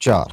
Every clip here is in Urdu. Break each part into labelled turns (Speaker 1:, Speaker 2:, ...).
Speaker 1: 4।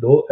Speaker 2: 2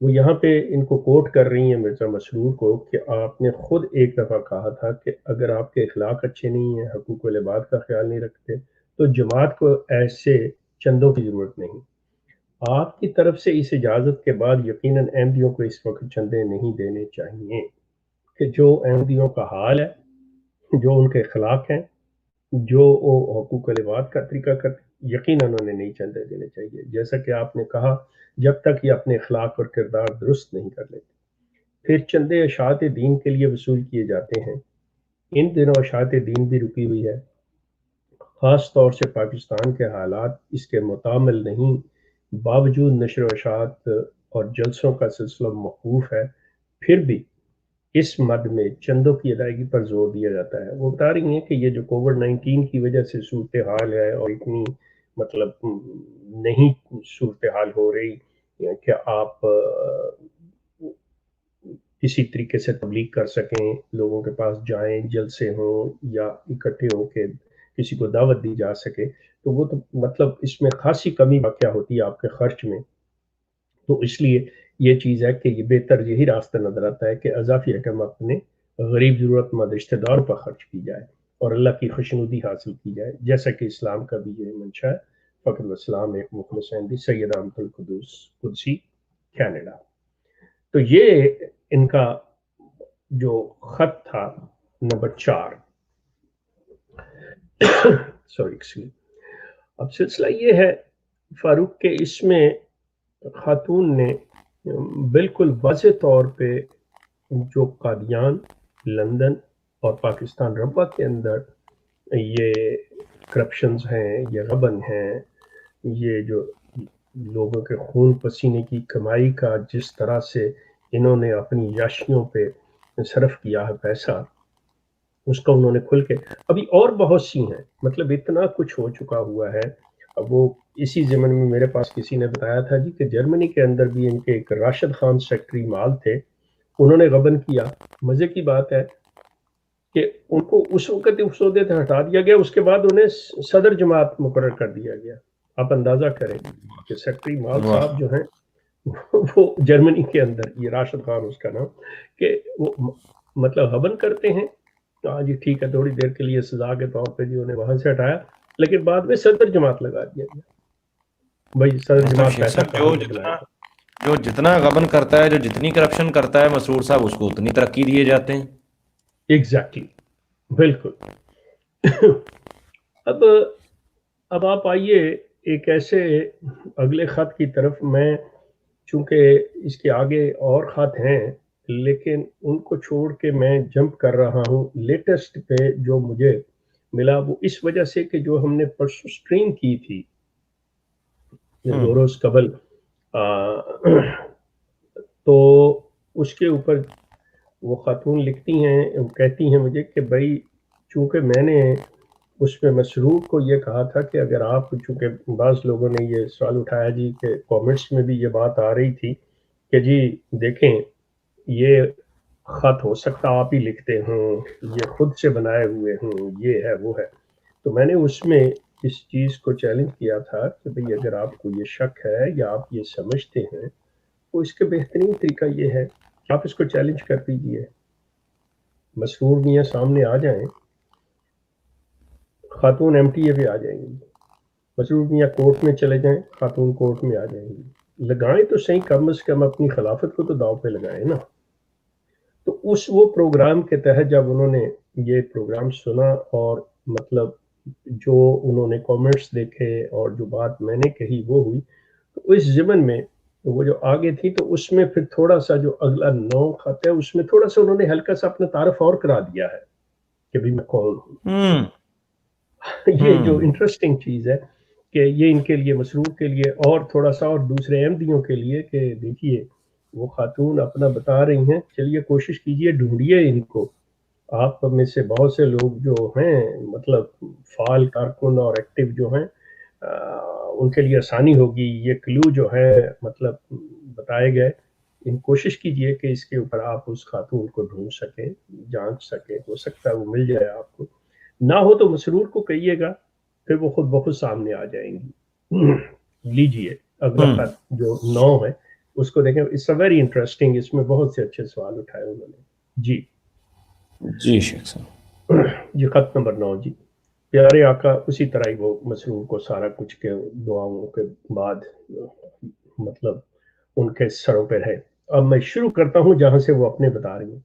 Speaker 2: وہ یہاں پہ ان کو کوٹ کر رہی ہیں مرزا مسرور کو کہ آپ نے خود ایک دفعہ کہا تھا کہ اگر آپ کے اخلاق اچھے نہیں ہیں، حقوق العباد کا خیال نہیں رکھتے، تو جماعت کو ایسے چندوں کی ضرورت نہیں۔ آپ کی طرف سے اس اجازت کے بعد یقیناً احمدیوں کو اس وقت چندے نہیں دینے چاہیے، کہ جو احمدیوں کا حال ہے، جو ان کے اخلاق ہیں، جو وہ حقوق العباد کا طریقہ کرتے، یقیناً انہیں نہیں چندے دینے چاہیے۔ جیسا کہ آپ نے کہا، جب تک یہ اپنے اخلاق اور کردار درست نہیں کر لیتے۔ پھر چندے اشاعت دین کے لیے وصول کیے جاتے ہیں۔ ان دنوں اشاعت دین بھی رکی ہوئی ہے، خاص طور سے پاکستان کے حالات اس کے متعامل نہیں، باوجود نشر و اشاعت اور جلسوں کا سلسلہ موقوف ہے، پھر بھی اس مد میں چندوں کی ادائیگی پر زور دیا جاتا ہے۔ وہ بتا رہی ہیں کہ یہ جو کووڈ-19 کی وجہ سے صورتحال ہے اور اتنی مطلب نہیں صورتحال ہو رہی کہ آپ کسی طریقے سے تبلیغ کر سکیں، لوگوں کے پاس جائیں، جلسے ہوں یا اکٹھے ہو کے کسی کو دعوت دی جا سکے، تو وہ تو مطلب اس میں خاصی کمی واقع ہوتی ہے آپ کے خرچ میں۔ تو اس لیے یہ چیز ہے کہ یہ بہتر یہی راستہ نظر آتا ہے کہ اضافی رقم اپنے غریب ضرورت مند رشتہ داروں پر خرچ کی جائے اور اللہ کی خوشنودی حاصل کی جائے، جیسا کہ اسلام کا بھی یہ منشا ہے۔ فقر وسلام، ایک مخلص احمدی، سید احمد القدوس قدسی، کینیڈا۔ تو یہ ان کا جو خط تھا نمبر 4۔ سوری، اب سلسلہ یہ ہے فاروق کہ اس میں خاتون نے بالکل واضح طور پہ جو قادیان، لندن اور پاکستان ربع کے اندر یہ کرپشنز ہیں، یہ غبن ہیں، یہ جو لوگوں کے خون پسینے کی کمائی کا جس طرح سے انہوں نے اپنی یاشیوں پہ صرف کیا ہے پیسہ، اس کا انہوں نے کھل کے، ابھی اور بہت سی ہیں، مطلب اتنا کچھ ہو چکا ہوا ہے۔ اب وہ اسی ضمن میں میرے پاس کسی نے بتایا تھا جی کہ جرمنی کے اندر بھی ان کے ایک راشد خان سیکٹری مال تھے، انہوں نے غبن کیا۔ مزے کی بات ہے کہ ان کو اس وقت اس عہدے سے ہٹا دیا گیا، اس کے بعد انہیں صدر جماعت مقرر کر دیا گیا۔ آپ اندازہ کریں کہ سیکٹری مال
Speaker 3: واہ،
Speaker 2: صاحب جو ہیں وہ جرمنی کے اندر، یہ راشد خان اس کا نام، کہ وہ مطلب غبن کرتے ہیں۔ ہاں جی ٹھیک ہے، تھوڑی دیر کے لیے سزا کے طور پہ جی انہیں وہاں سے ہٹایا، لیکن بعد میں صدر جماعت لگا دیا گیا۔ بھائی صدر
Speaker 3: مطلب
Speaker 2: جماعت
Speaker 3: شیخ
Speaker 2: پیسہ
Speaker 3: صاحب
Speaker 2: کہاں سے لائے گا؟
Speaker 3: جو جتنا غبن کرتا ہے، جو جتنی کرپشن کرتا ہے مسرور صاحب، اس کو اتنی ترقی دیے جاتے ہیں۔
Speaker 2: ایگزیکٹلی، بالکل۔ اب آپ آئیے ایک ایسے اگلے خط کی طرف۔ میں چونکہ اس کے آگے اور خط ہیں لیکن ان کو چھوڑ کے میں جمپ کر رہا ہوں لیٹسٹ پہ جو مجھے ملا، وہ اس وجہ سے کہ جو ہم نے پرسوں سٹریم کی تھی 2 روز قبل، تو اس کے اوپر وہ خاتون لکھتی ہیں، کہتی ہیں مجھے کہ بھائی چونکہ میں نے اس میں مسرور کو یہ کہا تھا کہ اگر آپ، چونکہ بعض لوگوں نے یہ سوال اٹھایا جی کہ کامنٹس میں بھی یہ بات آ رہی تھی کہ جی دیکھیں یہ خط ہو سکتا آپ ہی لکھتے ہوں، یہ خود سے بنائے ہوئے ہوں، یہ ہے وہ ہے، تو میں نے اس میں اس چیز کو چیلنج کیا تھا کہ بھئی اگر آپ کو یہ شک ہے یا آپ یہ سمجھتے ہیں تو اس کے بہترین طریقہ یہ ہے کہ آپ اس کو چیلنج کر دیجئے، مسرور میاں سامنے آ جائیں، خاتون ایم ٹی اے پہ آ جائیں گی، مسرور میاں کورٹ میں چلے جائیں، خاتون کورٹ میں آ جائیں گی، لگائیں تو صحیح، کم از کم اپنی خلافت کو تو داؤ پہ لگائیں نا۔ تو وہ پروگرام کے تحت جب انہوں نے یہ پروگرام سنا اور مطلب جو انہوں نے کامنٹس دیکھے اور جو بات میں نے کہی وہ ہوئی، تو اس ضمن میں وہ جو آگے تھی تو اس میں پھر تھوڑا سا جو اگلا 9 خط ہے اس میں تھوڑا سا انہوں نے ہلکا سا اپنا تعارف اور کرا دیا ہے کہ بھی میں کون ہوں۔ یہ جو انٹرسٹنگ چیز ہے کہ یہ ان کے لیے، مسرور کے لیے اور تھوڑا سا اور دوسرے احمدیوں کے لیے، کہ دیکھیے وہ خاتون اپنا بتا رہی ہیں، چلیے کوشش کیجئے، ڈھونڈیے ان کو۔ آپ میں سے بہت سے لوگ جو ہیں مطلب فعال کارکن اور ایکٹیو جو ہیں، ان کے لیے آسانی ہوگی، یہ کلو جو ہے مطلب بتائے گئے، ان کوشش کیجئے کہ اس کے اوپر آپ اس خاتون کو ڈھونڈ سکیں، جانچ سکیں، ہو سکتا ہے وہ مل جائے آپ کو، نہ ہو تو مسرور کو کہیے گا، پھر وہ خود بخود سامنے آ جائیں گی۔ لیجئے اگلا خط جو 9 ہے، اس کو دیکھیں. It's a very interesting. اس میں بہت سے اچھے سوال اٹھائے انہوں نے. جی
Speaker 3: جی شیخ صاحب.
Speaker 2: جی خط نمبر 9. جی پیارے آقا اسی طرح ہی وہ مسرور کو سارا کچھ کے دعاؤں کے بعد مطلب ان کے سروں پہ رہے. اب میں شروع کرتا ہوں جہاں سے وہ اپنے بتا رہی ہیں.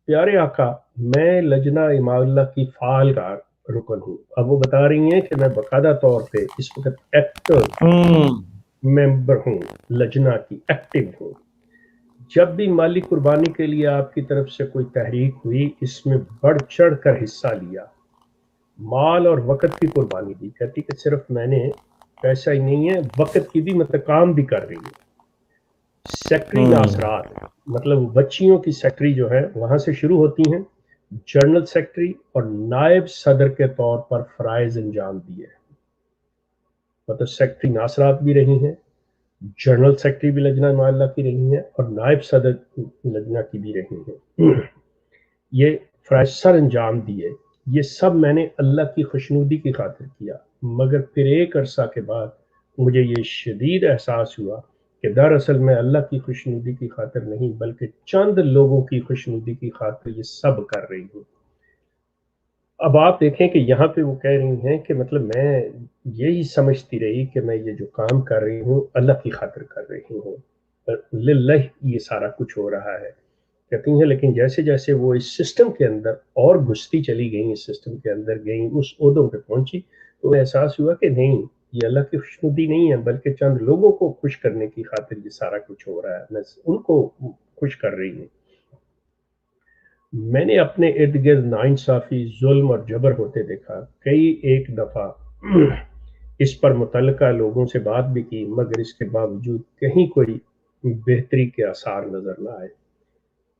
Speaker 2: پیارے آقا میں لجنہ امام اللہ کی فعال کار رکن ہوں. اب وہ بتا رہی ہیں کہ میں باقاعدہ طور پہ اس وقت ایکٹیو ممبر ہوں, لجنہ کی ایکٹیو ہوں. جب بھی مالی قربانی کے لیے آپ کی طرف سے کوئی تحریک ہوئی اس میں بڑھ چڑھ کر حصہ لیا, مال اور وقت کی قربانی دی. کہتی کہ صرف میں نے پیسہ ہی نہیں ہے وقت کی بھی مطلب کام بھی کر رہی ہوں. سیکٹری ناصرات مطلب بچیوں کی سیکٹری جو ہے وہاں سے شروع ہوتی ہیں, جنرل سیکٹری اور نائب صدر کے طور پر فرائض انجام دیے. مطلب سیکٹری ناصرات بھی رہی ہیں, جنرل سیکٹری بھی لجنہ معاملہ کی رہی ہیں, اور نائب صدر لجنہ کی بھی رہی ہیں. یہ فرائض سر انجام دیے. یہ سب میں نے اللہ کی خوشنودی کی خاطر کیا, مگر پھر ایک عرصہ کے بعد مجھے یہ شدید احساس ہوا کہ دراصل میں اللہ کی خوشنودی کی خاطر نہیں بلکہ چند لوگوں کی خوشنودی کی خاطر یہ سب کر رہی ہوں. اب آپ دیکھیں کہ یہاں پہ وہ کہہ رہی ہیں کہ مطلب میں یہی سمجھتی رہی کہ میں یہ جو کام کر رہی ہوں اللہ کی خاطر کر رہی ہوں, للہ یہ سارا کچھ ہو رہا ہے. کہتی ہیں لیکن جیسے جیسے وہ اس سسٹم کے اندر اور گھستی چلی گئیں, اس سسٹم کے اندر گئیں, اس عہدوں پہ پہنچی, تو احساس ہوا کہ نہیں یہ اللہ کی خوشنودی نہیں ہے بلکہ چند لوگوں کو خوش کرنے کی خاطر یہ سارا کچھ ہو رہا ہے, میں ان کو خوش کر رہی ہوں. میں نے اپنے ارد گرد ناانصافی, ظلم اور جبر ہوتے دیکھا. کئی ایک دفعہ اس پر متعلقہ لوگوں سے بات بھی کی, مگر اس کے باوجود کہیں کوئی بہتری کے آثار نظر نہ آئے.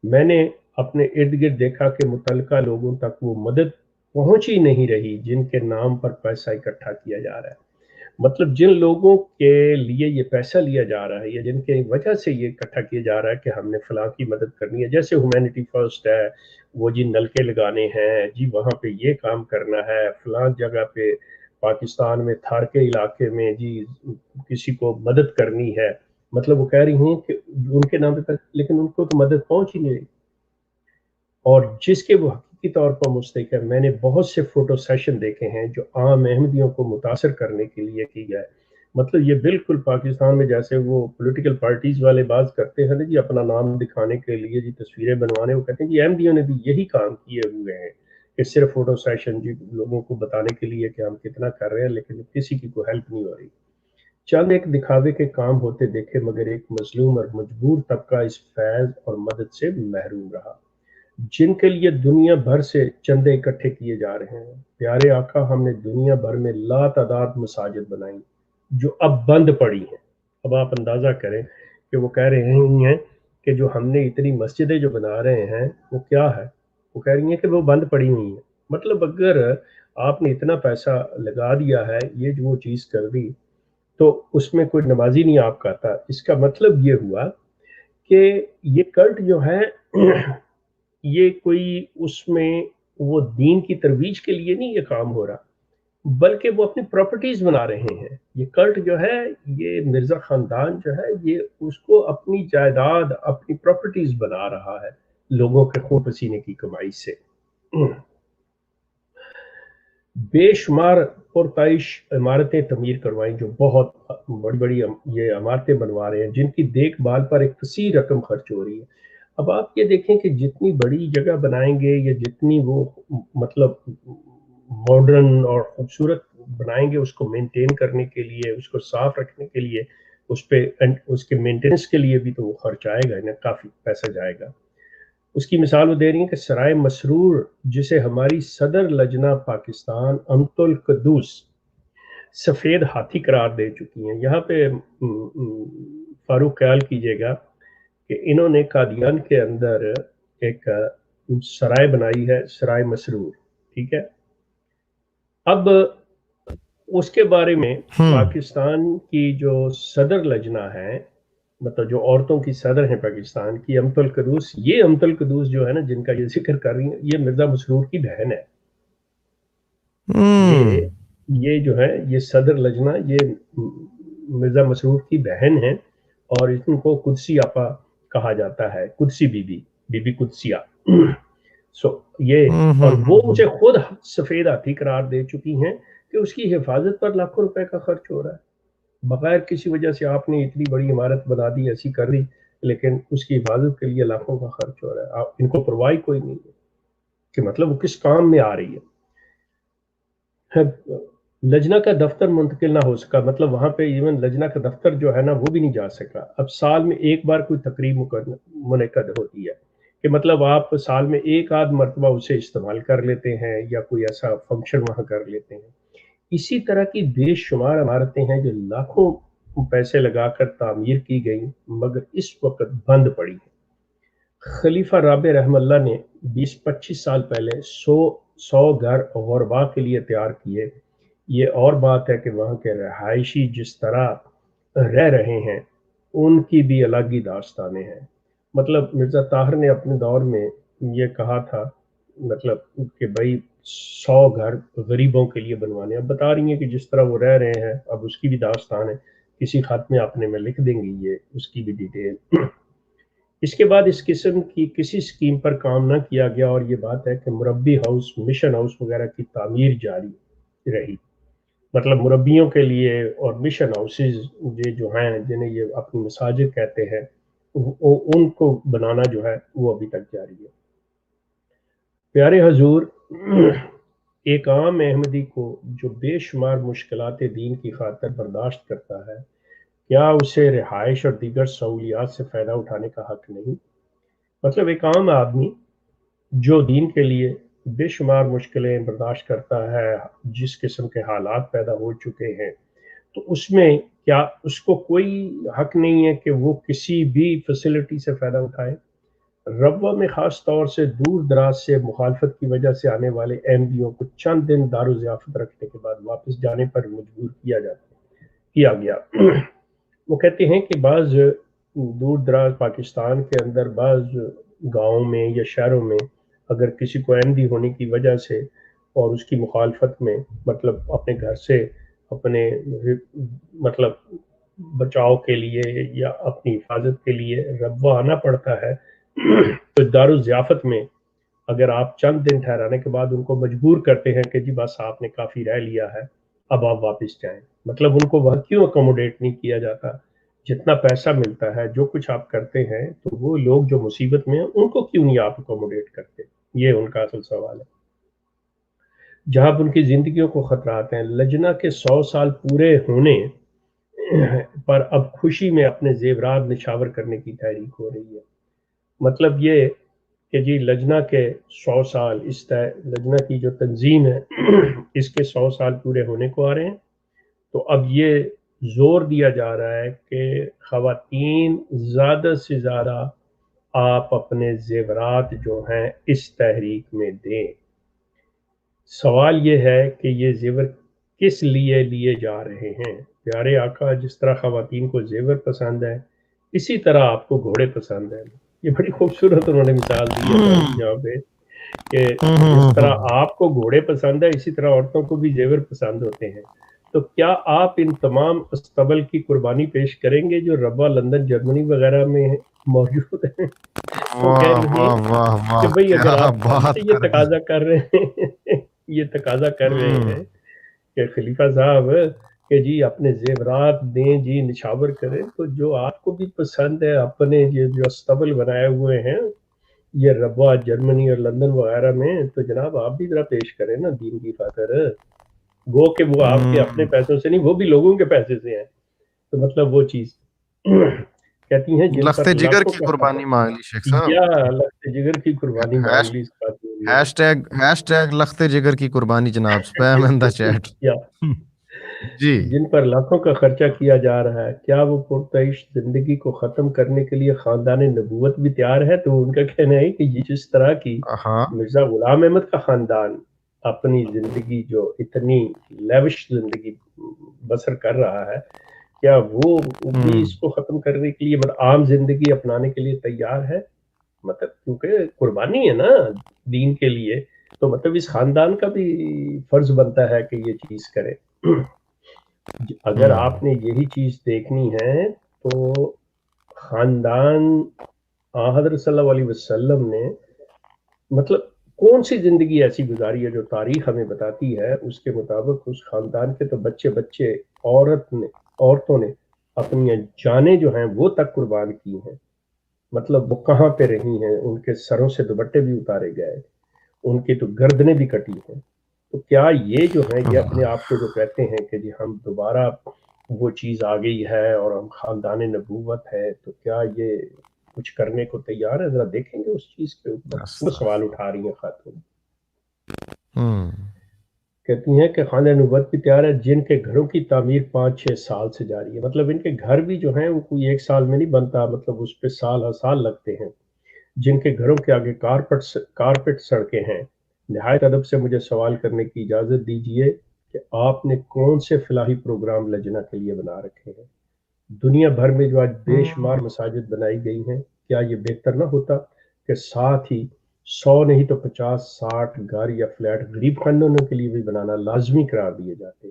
Speaker 2: میں نے اپنے ارد گرد دیکھا کہ متعلقہ لوگوں تک وہ مدد پہنچ ہی نہیں رہی جن کے نام پر پیسہ اکٹھا کیا جا رہا ہے. مطلب جن لوگوں کے لیے یہ پیسہ لیا جا رہا ہے یا جن کی وجہ سے یہ اکٹھا کیا جا رہا ہے کہ ہم نے فلاں کی مدد کرنی ہے, جیسے ہیومینٹی فرسٹ ہے, وہ جی نلکے لگانے ہیں, جی وہاں پہ یہ کام کرنا ہے, فلاں جگہ پہ پاکستان میں تھار کے علاقے میں جی کسی کو مدد کرنی ہے. مطلب وہ کہہ رہی ہیں کہ ان کے نام پہ, لیکن ان کو تو مدد پہنچ ہی نہیں رہی. اور جس کے وہ حقیقی طور پر مستحق ہے, میں نے بہت سے فوٹو سیشن دیکھے ہیں جو عام احمدیوں کو متاثر کرنے کے لیے کی گئے. مطلب یہ بالکل پاکستان میں جیسے وہ پولیٹیکل پارٹیز والے بات کرتے ہیں نا جی اپنا نام دکھانے کے لیے جی تصویریں بنوانے, وہ کہتے ہیں جی احمدیوں نے بھی یہی کام کیے ہوئے ہیں کہ صرف فوٹو سیشن جی لوگوں کو بتانے کے لیے کہ ہم کتنا کر رہے ہیں, لیکن کسی کی کوئی ہیلپ نہیں ہو رہی. چند ایک دکھاوے کے کام ہوتے دیکھے, مگر ایک مظلوم اور مجبور طبقہ اس فیض اور مدد سے محروم رہا جن کے لیے دنیا بھر سے چندے اکٹھے کیے جا رہے ہیں. پیارے آقا ہم نے دنیا بھر میں لا تعداد مساجد بنائی جو اب بند پڑی ہیں. اب آپ اندازہ کریں کہ وہ کہہ رہے ہیں کہ جو ہم نے اتنی مسجدیں جو بنا رہے ہیں وہ کیا ہے, وہ کہہ رہی ہیں کہ وہ بند پڑی ہوئی ہیں. مطلب اگر آپ نے اتنا پیسہ لگا دیا ہے, یہ جو وہ چیز کر دی, تو اس میں کوئی نمازی نہیں آپ کا آتا. اس کا مطلب یہ ہوا کہ یہ کلٹ جو ہے یہ کوئی اس میں وہ دین کی ترویج کے لیے نہیں یہ کام ہو رہا, بلکہ وہ اپنی پراپرٹیز بنا رہے ہیں. یہ کلٹ جو ہے, یہ مرزا خاندان جو ہے, یہ اس کو اپنی جائیداد اپنی پراپرٹیز بنا رہا ہے لوگوں کے خون پسینے کی کمائی سے. بے شمار پرتعیش عمارتیں تعمیر کروائیں جو بہت بڑی بڑی یہ عمارتیں بنوا رہے ہیں جن کی دیکھ بھال پر ایک کثیر رقم خرچ ہو رہی ہے. اب آپ یہ دیکھیں کہ جتنی بڑی جگہ بنائیں گے یا جتنی وہ مطلب ماڈرن اور خوبصورت بنائیں گے, اس کو مینٹین کرنے کے لیے, اس کو صاف رکھنے کے لیے, اس پہ اس کے مینٹیننس کے لیے بھی تو وہ خرچ آئے گا, انہیں کافی پیسہ جائے گا. اس کی مثال وہ دے رہی ہیں کہ سرائے مسرور جسے ہماری صدر لجنہ پاکستان امت القدوس سفید ہاتھی قرار دے چکی ہیں. یہاں پہ فاروق خیال کیجئے گا کہ انہوں نے قادیان کے اندر ایک سرائے بنائی ہے, سرائے مسرور, ٹھیک ہے. اب اس کے بارے میں پاکستان کی جو صدر لجنہ ہے, مطلب جو عورتوں کی صدر ہیں پاکستان کی, امت القدوس, یہ امت القدوس جو ہے نا جن کا یہ ذکر کر رہی ہیں, یہ مرزا مسرور کی بہن ہے. یہ جو ہے یہ صدر لجنہ یہ مرزا مسرور کی بہن ہے, اور ان کو قدسی آپا کہا جاتا ہے، Qudsi be be, be be Qudsia. یہ اور وہ مجھے خود سفید ہاتھی قرار دے چکی ہیں کہ اس کی حفاظت پر لاکھوں روپے کا خرچ ہو رہا ہے، بغیر کسی وجہ سے آپ نے اتنی بڑی عمارت بنا دی، ایسی کر دی، لیکن اس کی حفاظت کے لیے لاکھوں کا خرچ ہو رہا ہے، ان کو پرواہ کوئی نہیں ہے کہ مطلب وہ کس کام میں آ رہی ہے۔ لجنہ کا دفتر منتقل نہ ہو سکا، مطلب وہاں پہ ایون لجنہ کا دفتر جو ہے نا وہ بھی نہیں جا سکا۔ اب سال میں ایک بار کوئی تقریب منعقد ہوتی ہے کہ مطلب آپ سال میں ایک آدھ مرتبہ اسے استعمال کر لیتے ہیں یا کوئی ایسا فنکشن وہاں کر لیتے ہیں۔ اسی طرح کی بے شمار عمارتیں ہیں جو لاکھوں پیسے لگا کر تعمیر کی گئیں مگر اس وقت بند پڑی ہیں۔ خلیفہ رابع رحم اللہ نے 20-25 سال پہلے 100 گھر غربا کے لیے تیار کیے۔ یہ اور بات ہے کہ وہاں کے رہائشی جس طرح رہ رہے ہیں ان کی بھی الگ ہی داستانیں ہیں۔ مطلب مرزا طاہر نے اپنے دور میں یہ کہا تھا مطلب کہ بھائی 100 گھر غریبوں کے لیے بنوانے، اب بتا رہی ہیں کہ جس طرح وہ رہ رہے ہیں اب اس کی بھی داستان ہے، کسی خط میں اپنے میں لکھ دیں گی یہ اس کی بھی ڈیٹیل۔ اس کے بعد اس قسم کی کسی سکیم پر کام نہ کیا گیا، اور یہ بات ہے کہ مربی ہاؤس، مشن ہاؤس وغیرہ کی تعمیر جاری رہی، مطلب مربیوں کے لیے، اور مشن ہاؤسز یہ جو ہیں جنہیں یہ اپنی مساجد کہتے ہیں ان کو بنانا جو ہے وہ ابھی تک جاری ہے۔ پیارے حضور، ایک عام احمدی کو جو بے شمار مشکلات دین کی خاطر برداشت کرتا ہے، کیا اسے رہائش اور دیگر سہولیات سے فائدہ اٹھانے کا حق نہیں؟ مطلب ایک عام آدمی جو دین کے لیے بے شمار مشکلیں برداشت کرتا ہے، جس قسم کے حالات پیدا ہو چکے ہیں، تو اس میں کیا اس کو کوئی حق نہیں ہے کہ وہ کسی بھی فیسلٹی سے فائدہ اٹھائے؟ ربوہ میں خاص طور سے دور دراز سے مخالفت کی وجہ سے آنے والے احمدیوں کو چند دن دار و ضیافت رکھنے کے بعد واپس جانے پر مجبور کیا گیا۔ وہ کہتے ہیں کہ بعض دور دراز پاکستان کے اندر بعض گاؤں میں یا شہروں میں اگر کسی کو احمدی ہونے کی وجہ سے اور اس کی مخالفت میں مطلب اپنے گھر سے اپنے مطلب بچاؤ کے لیے یا اپنی حفاظت کے لیے ربوہ آنا پڑتا ہے، تو دار الضیافت میں اگر آپ چند دن ٹھہرانے کے بعد ان کو مجبور کرتے ہیں کہ جی بس آپ نے کافی رہ لیا ہے اب آپ واپس جائیں، مطلب ان کو وہاں کیوں اکوموڈیٹ نہیں کیا جاتا؟ جتنا پیسہ ملتا ہے، جو کچھ آپ کرتے ہیں، تو وہ لوگ جو مصیبت میں ہیں ان کو کیوں نہیں آپ اکوموڈیٹ کرتے؟ یہ ان کا اصل سوال ہے۔ جہاں ان کی زندگیوں کو خطرات ہیں، لجنہ کے 100 سال پورے ہونے پر اب خوشی میں اپنے زیورات نشاور کرنے کی تحریک ہو رہی ہے۔ مطلب یہ کہ جی لجنہ کے 100 سال، اس لجنہ کی جو تنظیم ہے اس کے 100 سال پورے ہونے کو آ رہے ہیں، تو اب یہ زور دیا جا رہا ہے کہ خواتین زیادہ سے زیادہ آپ اپنے زیورات جو ہیں اس تحریک میں دیں۔ سوال یہ ہے کہ یہ زیور کس لیے لیے جا رہے ہیں؟ پیارے آقا، جس طرح خواتین کو زیور پسند ہے اسی طرح آپ کو گھوڑے پسند ہیں۔ یہ بڑی خوبصورت انہوں نے مثال دی ہے یہاں پہ کہ جس طرح آپ کو گھوڑے پسند ہے اسی طرح عورتوں کو بھی زیور پسند ہوتے ہیں۔ تو کیا آپ ان تمام استبل کی قربانی پیش کریں گے جو ربوہ، لندن، جرمنی وغیرہ میں موجود ہیں؟ وہ کہہ رہی ہیں کہ بھئی اگر آپ یہ تقاضا کر رہے ہیں یہ تقاضا کر رہے ہیں کہ خلیفہ صاحب کہ جی اپنے زیورات دیں، جی نشاور کریں، تو جو آپ کو بھی پسند ہے اپنے یہ جو استبل بنائے ہوئے ہیں یہ ربوہ، جرمنی اور لندن وغیرہ میں، تو جناب آپ بھی ذرا پیش کریں نا دین کی خاطر۔ گو کہ وہ آپ کے اپنے پیسوں سے نہیں، وہ بھی لوگوں کے پیسے سے ہیں، تو مطلب وہ چیز کہتی ہیں جن
Speaker 1: لخت
Speaker 2: پر
Speaker 1: جگر کی قربانی مانگ لی شیخ صاحب،
Speaker 2: یا لخت جگر کی قربانی مانگ لی۔
Speaker 1: ہیش ٹیگ لخت جگر کی قربانی جناب، سپیم ان دا چیٹ۔ جی،
Speaker 2: جن پر لاکھوں کا خرچہ کیا جا رہا ہے، کیا وہ پرتعیش زندگی کو ختم کرنے کے لیے خاندان نبوت بھی تیار ہے؟ تو ان کا کہنا ہے کہ جس طرح کی مرزا غلام احمد کا خاندان اپنی زندگی جو اتنی لیوش زندگی بسر کر رہا ہے، کیا وہ بھی اس کو ختم کرنے کے لیے مطلب عام زندگی اپنانے کے لیے تیار ہے؟ مطلب کیونکہ قربانی ہے نا دین کے لیے، تو مطلب اس خاندان کا بھی فرض بنتا ہے کہ یہ چیز کرے۔ اگر آپ نے یہی چیز دیکھنی ہے تو خاندان حضرت صلی اللہ علیہ وسلم نے مطلب کون سی زندگی ایسی گزاری ہے جو تاریخ ہمیں بتاتی ہے، اس کے مطابق اس خاندان کے تو بچے عورتوں نے اپنی جانیں جو ہیں وہ تک قربان کی ہیں. مطلب وہ کہاں پہ رہی ہیں، ان کے سروں سے دوپٹے بھی اتارے گئے، ان کی تو گردنیں بھی کٹی ہیں. تو کیا یہ جو ہے یہ اپنے آپ کو جو کہتے ہیں کہ جی ہم دوبارہ وہ چیز آ گئی ہے اور ہم خاندان نبوت ہے، تو کیا یہ کچھ کرنے کو تیار ہے؟ ذرا دیکھیں گے اس چیز کے اوپر. وہ سوال اٹھا رہی ہیں خاتون. کہتی ہیں کہ خاندان نبوت بھی تیار ہے جن کے گھروں کی تعمیر 5-6 سال سے جاری ہے. مطلب ان کے گھر بھی جو ہیں وہ کوئی ایک سال میں نہیں بنتا، مطلب اس پہ سال ہر سال لگتے ہیں. جن کے گھروں کے آگے کارپٹ سڑکیں ہیں. نہایت ادب سے مجھے سوال کرنے کی اجازت دیجیے کہ آپ نے کون سے فلاحی پروگرام لجنہ کے لیے بنا رکھے ہیں؟ دنیا بھر میں جو آج بے شمار مساجد بنائی گئی ہیں، کیا یہ بہتر نہ ہوتا کہ ساتھ ہی 100 نہیں تو 50-60 گھر یا فلیٹ غریب خاندانوں کے لیے بھی بنانا لازمی قرار دیے جاتے؟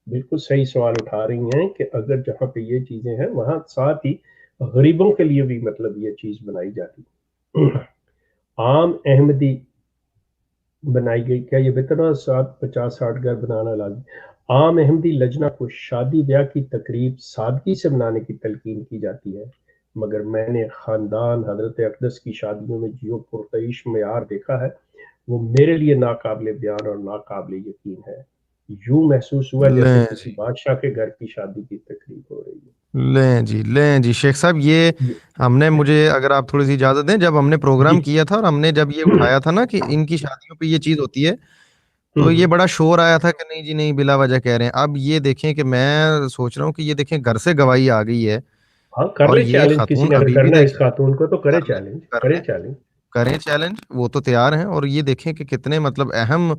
Speaker 2: بالکل صحیح سوال اٹھا رہی ہیں کہ اگر جہاں پہ یہ چیزیں ہیں وہاں ساتھ ہی غریبوں کے لیے بھی مطلب یہ چیز بنائی جاتی. عام احمدی بنائی گئی، کیا یہ بہتر نہ 50-60 گھر بنانا لازمی؟ عام احمدی لجنہ کو شادی بیاہ کی تقریب سادگی سے بنانے کی تلقین کی جاتی ہے، مگر میں نے خاندان حضرت اقدس کی شادیوں میں جو پرتعیش معیار دیکھا ہے وہ میرے لیے ناقابل بیان اور ناقابل یقین ہے. یوں محسوس ہوا جیسے کسی بادشاہ کے گھر کی شادی کی تقریب ہو رہی ہے.
Speaker 1: لیں جی شیخ صاحب، یہ ہم نے مجھے اگر آپ تھوڑی سی اجازت دیں، جب ہم نے پروگرام کیا تھا اور ہم نے جب یہ اٹھایا تھا نا کہ ان کی شادیوں پہ یہ چیز ہوتی ہے، تو یہ بڑا شور آیا تھا کہ نہیں جی نہیں بلا وجہ کہہ رہے ہیں. اب یہ دیکھیں کہ میں سوچ رہا ہوں کہ یہ دیکھیں گھر سے گواہی آ گئی ہے
Speaker 2: ہاں کر
Speaker 1: اور
Speaker 2: لے
Speaker 1: یہ
Speaker 2: چیلنج، کسی
Speaker 1: خاتون
Speaker 2: نے اگر
Speaker 1: ابھی بھی
Speaker 2: کرنا ہے اس
Speaker 1: دیکھیں
Speaker 2: خاتون کو تو کرے
Speaker 1: کر لیں
Speaker 2: چیلنج،
Speaker 1: کر
Speaker 2: کرے
Speaker 1: لیں
Speaker 2: چیلنج.
Speaker 1: کریں چیلنج، وہ تو تیار ہیں. اور یہ دیکھیں کہ کتنے مطلب اہم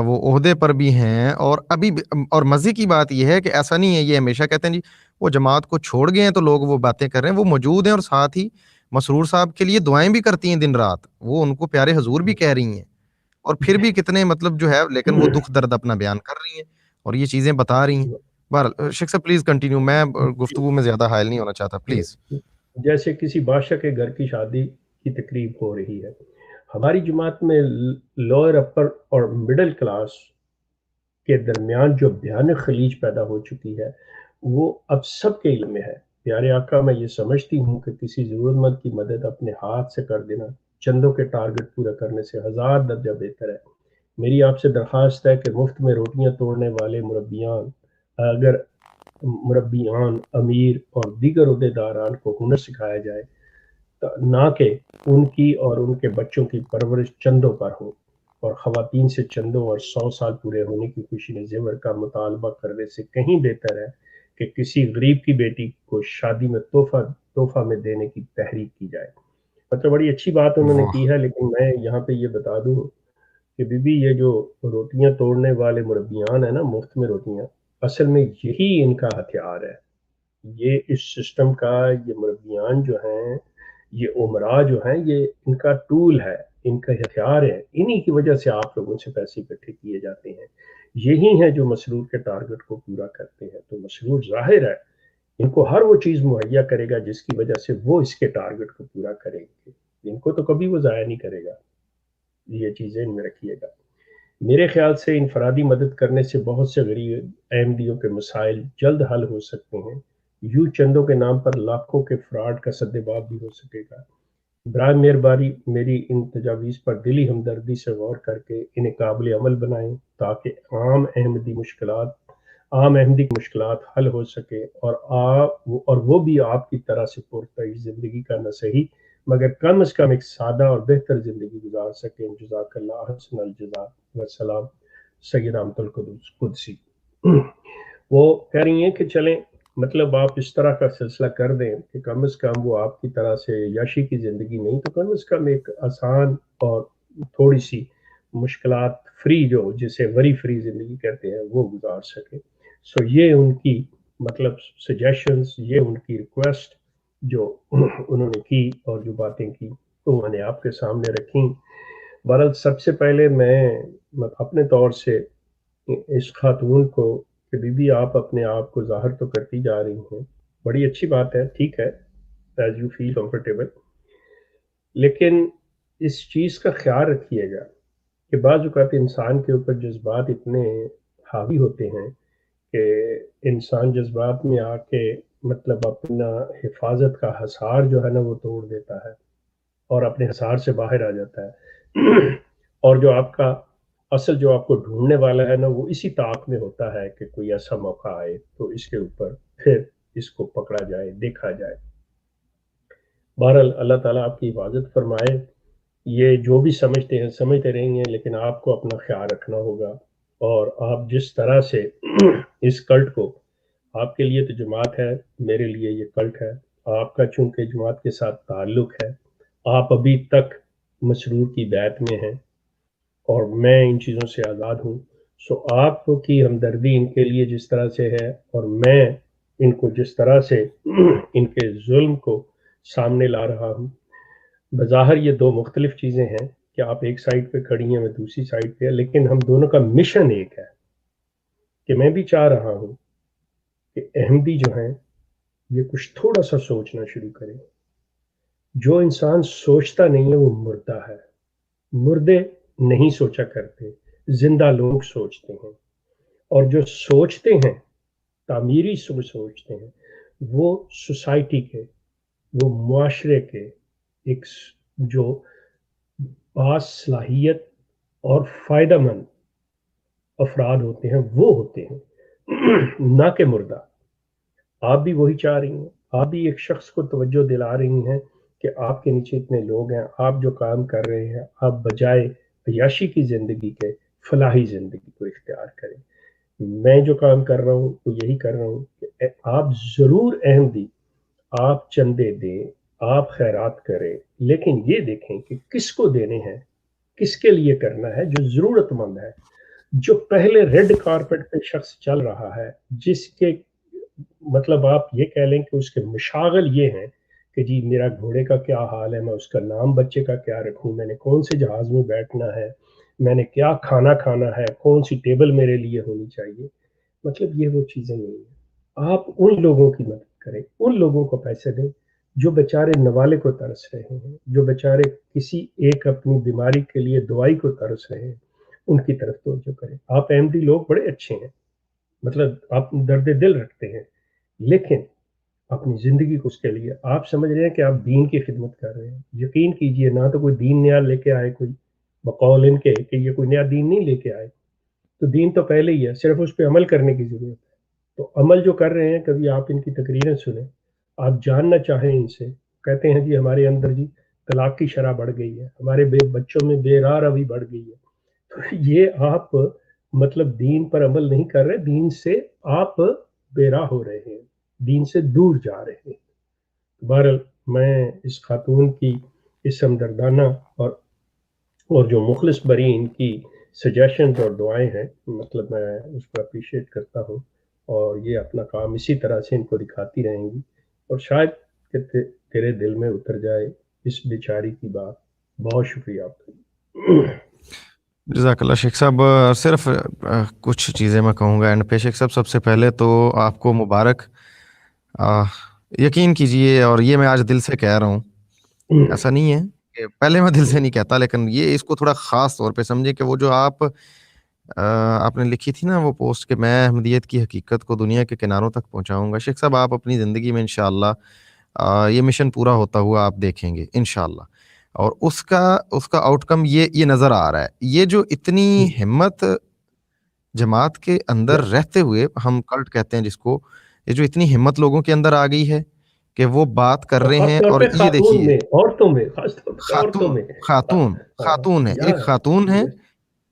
Speaker 1: وہ عہدے پر بھی ہیں. اور ابھی اور مزے کی بات یہ ہے کہ ایسا نہیں ہے یہ ہمیشہ کہتے ہیں جی وہ جماعت کو چھوڑ گئے ہیں تو لوگ وہ باتیں کر رہے ہیں، وہ موجود ہیں اور ساتھ ہی مسرور صاحب کے لیے دعائیں بھی کرتی ہیں دن رات. وہ ان کو پیارے حضور بھی کہہ رہی ہیں اور پھر بھی کتنے مطلب جو ہے لیکن وہ دکھ درد اپنا بیان کر رہی ہیں اور یہ چیزیں بتا رہی ہیں. بہرحال شیخ صاحب پلیز کنٹینیو، میں گفتگو میں زیادہ حائل نہیں ہونا چاہتا پلیز.
Speaker 2: جیسے کسی بادشاہ کے گھر کی شادی کی تقریب ہو رہی ہے. ہماری جماعت میں لوئر اپر اور مڈل کلاس کے درمیان جو بھیانک خلیج پیدا ہو چکی ہے وہ اب سب کے علم میں ہے. پیارے آقا، میں یہ سمجھتی ہوں کہ کسی ضرورت مند کی مدد اپنے ہاتھ سے کر دینا چندوں کے ٹارگٹ پورا کرنے سے 1000 درجہ بہتر ہے. میری آپ سے درخواست ہے کہ مفت میں روٹیاں توڑنے والے مربیان، امیر اور دیگر عہدیداران کو ہنر سکھایا جائے، نہ کہ ان کی اور ان کے بچوں کی پرورش چندوں پر ہو. اور خواتین سے چندوں اور 100 سال پورے ہونے کی خوشی میں زیور کا مطالبہ کرنے سے کہیں بہتر ہے کہ کسی غریب کی بیٹی کو شادی میں تحفہ میں دینے کی تحریک کی جائے. مطلب بڑی اچھی بات انہوں نے کی ہے، لیکن میں یہاں پہ یہ بتا دوں کہ بی بی یہ جو روٹیاں توڑنے والے مربیان ہیں نا، مفت میں روٹیاں، اصل میں یہی ان کا ہتھیار ہے. یہ اس سسٹم کا، یہ مربیان جو ہیں، یہ عمرا جو ہیں، یہ ان کا ٹول ہے، ان کا ہتھیار ہے. انہی کی وجہ سے آپ لوگوں سے پیسے اکٹھے کیے جاتے ہیں. یہی ہیں جو مسرور کے ٹارگٹ کو پورا کرتے ہیں. تو مسرور ظاہر ہے ان کو ہر وہ چیز مہیا کرے گا جس کی وجہ سے وہ اس کے ٹارگٹ کو پورا کریں گے. ان کو تو کبھی وہ ضائع نہیں کرے گا. یہ چیزیں ان میں رکھیے گا. میرے خیال سے انفرادی مدد کرنے سے بہت سے غریب احمدیوں کے مسائل جلد حل ہو سکتے ہیں. یوں چندوں کے نام پر لاکھوں کے فراڈ کا سدباب بھی ہو سکے گا. برائے مہربانی میری ان تجاویز پر دلی ہمدردی سے غور کر کے انہیں قابل عمل بنائیں تاکہ عام احمدی کی مشکلات حل ہو سکے اور وہ بھی آپ کی طرح سے پرتعیش زندگی کا نہ صحیح مگر کم از کم ایک سادہ اور بہتر زندگی گزار سکیں. جزاک اللہ حسن الجزا والسلام. سید احمد القدسی. وہ کہہ رہی ہیں کہ چلیں مطلب آپ اس طرح کا سلسلہ کر دیں کہ کم از کم وہ آپ کی طرح سے یاشی کی زندگی نہیں تو کم از کم ایک آسان اور تھوڑی سی مشکلات فری، جو جسے وری فری زندگی کہتے ہیں، وہ گزار سکے. سو یہ ان کی مطلب سجیشنز، یہ ان کی ریکویسٹ جو انہوں نے کی اور جو باتیں کی تو میں نے آپ کے سامنے رکھی. بہرحال سب سے پہلے میں اپنے طور سے اس خاتون کو کہ بی بی آپ اپنے آپ کو ظاہر تو کرتی جا رہی ہیں، بڑی اچھی بات ہے، ٹھیک ہے، as you feel comfortable. لیکن اس چیز کا خیال رکھیے گا کہ بعض اوقات انسان کے اوپر جذبات اتنے حاوی ہوتے ہیں کہ انسان جذبات میں آ کے مطلب اپنا حفاظت کا حصار جو ہے نا وہ توڑ دیتا ہے اور اپنے حصار سے باہر آ جاتا ہے اور جو آپ کا اصل جو آپ کو ڈھونڈنے والا ہے نا وہ اسی طاق میں ہوتا ہے کہ کوئی ایسا موقع آئے تو اس کے اوپر پھر اس کو پکڑا جائے، دیکھا جائے۔ بہرحال اللہ تعالیٰ آپ کی حفاظت فرمائے۔ یہ جو بھی سمجھتے ہیں سمجھتے رہیں گے، لیکن آپ کو اپنا خیال رکھنا ہوگا، اور آپ جس طرح سے اس کلٹ کو، آپ کے لیے تو جماعت ہے، میرے لیے یہ کلٹ ہے، آپ کا چونکہ جماعت کے ساتھ تعلق ہے، آپ ابھی تک مسرور کی بیعت میں ہیں اور میں ان چیزوں سے آزاد ہوں، سو آپ کی ہمدردی ان کے لیے جس طرح سے ہے اور میں ان کو جس طرح سے ان کے ظلم کو سامنے لا رہا ہوں، بظاہر یہ دو مختلف چیزیں ہیں کہ آپ ایک سائڈ پہ کھڑی ہیں میں دوسری سائڈ پہ، لیکن ہم دونوں کا مشن ایک ہے کہ میں بھی چاہ رہا ہوں کہ احمدی جو ہیں یہ کچھ تھوڑا سا سوچنا شروع کریں۔ جو انسان سوچتا نہیں ہے وہ مردہ ہے، مردے نہیں سوچا کرتے، زندہ لوگ سوچتے ہیں، اور جو سوچتے ہیں تعمیری سوچتے ہیں وہ سوسائٹی کے، وہ معاشرے کے ایک جو باصلاحیت اور فائدہ مند افراد ہوتے ہیں وہ ہوتے ہیں، نہ کہ مردہ۔ آپ بھی وہی چاہ رہی ہیں، آپ بھی ایک شخص کو توجہ دلا رہی ہیں کہ آپ کے نیچے اتنے لوگ ہیں، آپ جو کام کر رہے ہیں آپ بجائے عیاشی کی زندگی کے فلاحی زندگی کو اختیار کریں۔ میں جو کام کر رہا ہوں وہ یہی کر رہا ہوں کہ آپ ضرور احمدی، آپ چندے دیں، آپ خیرات کریں، لیکن یہ دیکھیں کہ کس کو دینے ہیں، کس کے لیے کرنا ہے، جو ضرورت مند ہے، جو پہلے ریڈ کارپٹ پہ شخص چل رہا ہے، جس کے مطلب آپ یہ کہہ لیں کہ اس کے مشاغل یہ ہیں کہ جی میرا گھوڑے کا کیا حال ہے، میں اس کا نام بچے کا کیا رکھوں، میں نے کون سے جہاز میں بیٹھنا ہے، میں نے کیا کھانا کھانا ہے، کون سی ٹیبل میرے لیے ہونی چاہیے۔ مطلب یہ وہ چیزیں نہیں ہیں۔ آپ ان لوگوں کی مدد کریں، ان لوگوں کو پیسے دیں جو بیچارے نوالے کو ترس رہے ہیں، جو بیچارے کسی ایک اپنی بیماری کے لیے دوائی کو ترس رہے ہیں، ان کی طرف توجہ کریں۔ آپ احمدی لوگ بڑے اچھے ہیں، مطلب آپ درد دل رکھتے ہیں، لیکن اپنی زندگی کو اس کے لیے آپ سمجھ رہے ہیں کہ آپ دین کی خدمت کر رہے ہیں۔ یقین کیجئے نہ تو کوئی دین نیا لے کے آئے، کوئی بقول ان کے کہ یہ کوئی نیا دین نہیں لے کے آئے، تو دین تو پہلے ہی ہے، صرف اس پہ عمل کرنے کی ضرورت ہے۔ تو عمل جو کر رہے ہیں، کبھی آپ ان کی تقریریں سنیں، آپ جاننا چاہیں ان سے، کہتے ہیں جی ہمارے اندر جی طلاق کی شرح بڑھ گئی ہے، ہمارے بچوں میں بے راہ روی بڑھ گئی ہے۔ تو یہ آپ مطلب دین پر عمل نہیں کر رہے، دین سے آپ بے راہ ہو رہے ہیں، دین سے دور جا رہے ہیں۔ بہرحال میں اس خاتون کی اس ہمدردانہ اور جو مخلص برین کی سجیشنز اور دعائیں ہیں، مطلب میں اس کو اپریشیٹ کرتا ہوں، اور یہ اپنا کام اسی طرح سے ان کو دکھاتی رہیں گی، اور شاید کہ تیرے دل میں اتر جائے اس بیچاری کی بات۔ بہت شکریہ آپ کا۔
Speaker 1: جزاک اللہ شیخ صاحب۔ صرف کچھ چیزیں میں کہوں گا اینڈ پہ شیخ صاحب، سب سے پہلے تو آپ کو مبارک، یقین کیجئے، اور یہ میں آج دل سے کہہ رہا ہوں، ایسا نہیں ہے کہ پہلے میں دل سے نہیں کہتا، لیکن یہ اس کو تھوڑا خاص طور پہ سمجھے کہ وہ جو آپ نے لکھی تھی نا وہ پوسٹ کہ میں احمدیت کی حقیقت کو دنیا کے کناروں تک پہنچاؤں گا، شیخ صاحب آپ اپنی زندگی میں انشاءاللہ یہ مشن پورا ہوتا ہوا آپ دیکھیں گے انشاءاللہ، اور اس کا آؤٹ کم یہ نظر آ رہا ہے۔ یہ جو اتنی ہمت جماعت کے اندر رہتے ہوئے، ہم کلٹ کہتے ہیں جس کو، یہ جو اتنی ہمت لوگوں کے اندر آ گئی ہے کہ وہ بات کر رہے ہیں، اور یہ دیکھیے
Speaker 2: عورتوں میں خاص طور پہ عورتوں میں
Speaker 1: خاتون ہے، ایک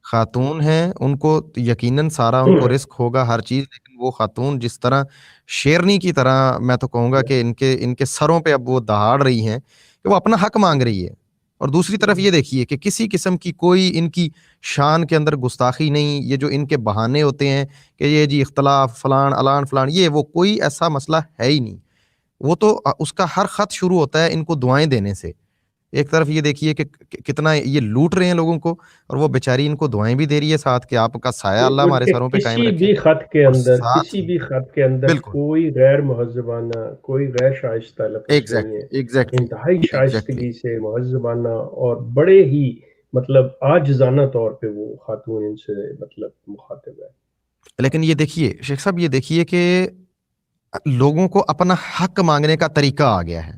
Speaker 1: خاتون ہیں، ان کو یقیناً سارا ان کو رسک ہوگا ہر چیز، لیکن وہ خاتون جس طرح شیرنی کی طرح، میں تو کہوں گا کہ ان کے سروں پہ اب وہ دہاڑ رہی ہیں کہ وہ اپنا حق مانگ رہی ہے، اور دوسری طرف یہ دیکھیے کہ کسی قسم کی کوئی ان کی شان کے اندر گستاخی نہیں، یہ جو ان کے بہانے ہوتے ہیں کہ یہ جی اختلاف فلان علان فلان، یہ وہ کوئی ایسا مسئلہ ہے ہی نہیں، وہ تو اس کا ہر خط شروع ہوتا ہے ان کو دعائیں دینے سے ایک طرف یہ دیکھیے کہ کتنا یہ لوٹ رہے ہیں لوگوں کو، اور وہ بیچاری ان کو دعائیں بھی دے رہی ہے ساتھ کہ آپ کا سایہ اللہ
Speaker 2: ان
Speaker 1: ہمارے
Speaker 2: کے
Speaker 1: سروں پہ قائم
Speaker 2: کسی
Speaker 1: رکھے،
Speaker 2: بھی خط کے
Speaker 1: اور
Speaker 2: اندر
Speaker 1: ساتھ ہی بالکل
Speaker 2: کوئی غیر مہذبانہ، کوئی غیر شائستہ لفظ نہیں ہے. انتہائی
Speaker 1: ایگزیکٹلی
Speaker 2: شائستگی سے مہذبانہ اور بڑے ہی مطلب عاجزانہ طور پہ وہ خاتون ان سے مطلب مخاطب ہے.
Speaker 1: لیکن یہ دیکھیے شیخ صاحب، یہ دیکھیے کہ لوگوں کو اپنا حق مانگنے کا طریقہ آ گیا ہے،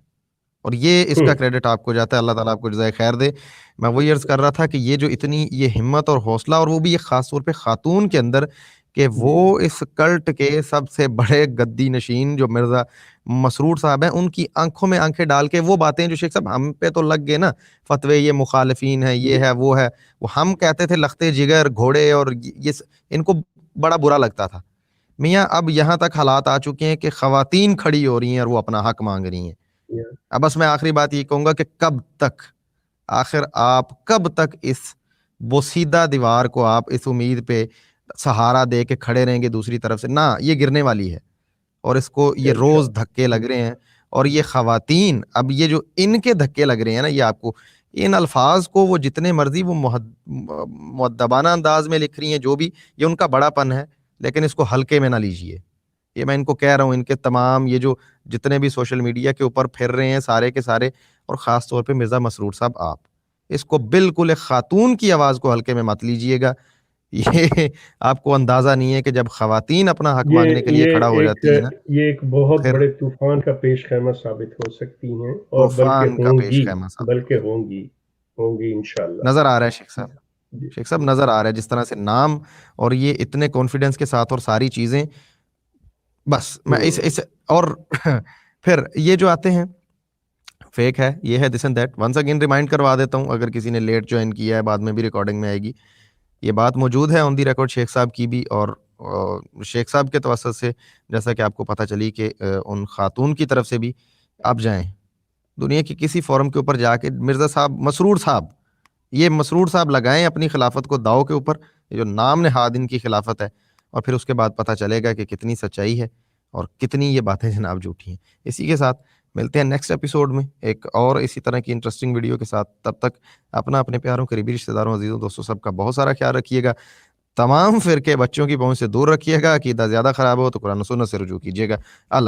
Speaker 1: اور یہ اس کا کریڈٹ آپ کو جاتا ہے، اللہ تعالیٰ آپ کو جزائے خیر دے. میں وہی عرض کر رہا تھا کہ یہ جو اتنی یہ ہمت اور حوصلہ، اور وہ بھی ایک خاص طور پہ خاتون کے اندر، کہ وہ اس کلٹ کے سب سے بڑے گدی نشین جو مرزا مسرور صاحب ہیں، ان کی آنکھوں میں آنکھیں ڈال کے وہ باتیں جو شیخ صاحب ہم پہ تو لگ گئے نا فتوے، یہ مخالفین ہیں، یہ ہے وہ ہے، وہ ہم کہتے تھے لختے جگر گھوڑے، اور یہ ان کو بڑا برا لگتا تھا. میاں اب یہاں تک حالات آ چکے ہیں کہ خواتین کھڑی ہو رہی ہیں اور وہ اپنا حق مانگ رہی ہیں. اب بس میں آخری بات یہ کہوں گا کہ کب تک، آخر آپ کب تک اس بوسیدہ دیوار کو آپ اس امید پہ سہارا دے کے کھڑے رہیں گے دوسری طرف سے؟ نہ، یہ گرنے والی ہے، اور اس کو یہ روز دھکے لگ رہے ہیں. اور یہ خواتین اب یہ جو ان کے دھکے لگ رہے ہیں نا، یہ آپ کو ان الفاظ کو وہ جتنے مرضی وہ مؤدبانہ انداز میں لکھ رہی ہیں، جو بھی یہ ان کا بڑا پن ہے، لیکن اس کو ہلکے میں نہ لیجیے. یہ میں ان کو کہہ رہا ہوں، ان کے تمام یہ جو جتنے بھی سوشل میڈیا کے اوپر پھر رہے ہیں سارے کے سارے، اور خاص طور پہ مرزا مسرور صاحب، آپ اس کو بالکل ایک خاتون کی آواز کو ہلکے میں مت لیجیے گا. یہ آپ کو اندازہ نہیں ہے کہ جب خواتین اپنا حق مانگنے کے لیے کھڑا ہو جاتی ہے نا،
Speaker 2: یہ ایک بہت
Speaker 1: پھر
Speaker 2: بڑے طوفان کا پیش خیمہ ثابت ہو سکتی ہیں، اور
Speaker 1: طوفان کا پیش خیمہ ثابت
Speaker 2: ہوں گی انشاءاللہ.
Speaker 1: نظر آ رہا ہے شیخ صاحب، شیخ صاحب نظر آ رہا ہے جس طرح سے نام اور یہ اتنے کانفیڈنس کے ساتھ اور ساری چیزیں. بس میں اس اور پھر یہ جو آتے ہیں فیک ہے، یہ ہے this and that. Once again remind کروا دیتا ہوں، اگر کسی نے لیٹ جوائن کیا ہے، بعد میں بھی ریکارڈنگ میں آئے گی، یہ بات موجود ہے آن دی ریکارڈ شیخ صاحب کی بھی، اور شیخ صاحب کے توسط سے جیسا کہ آپ کو پتہ چلی کہ ان خاتون کی طرف سے بھی. آپ جائیں دنیا کی کسی فورم کے اوپر جا کے مرزا صاحب مسرور صاحب، یہ مسرور صاحب لگائیں اپنی خلافت کو داؤ کے اوپر، یہ جو نام نہاد ان کی خلافت ہے، اور پھر اس کے بعد پتہ چلے گا کہ کتنی سچائی ہے اور کتنی یہ باتیں جناب جھوٹی ہیں. اسی کے ساتھ ملتے ہیں نیکسٹ ایپیسوڈ میں ایک اور اسی طرح کی انٹرسٹنگ ویڈیو کے ساتھ. تب تک اپنا، اپنے پیاروں، قریبی رشتہ داروں، عزیزوں، دوستوں سب کا بہت سارا خیال رکھیے گا. تمام فرقے بچوں کی پہنچ سے دور رکھیے گا. عقیدہ زیادہ خراب ہو تو قرآن و سنت سے رجوع کیجیے گا. اللہ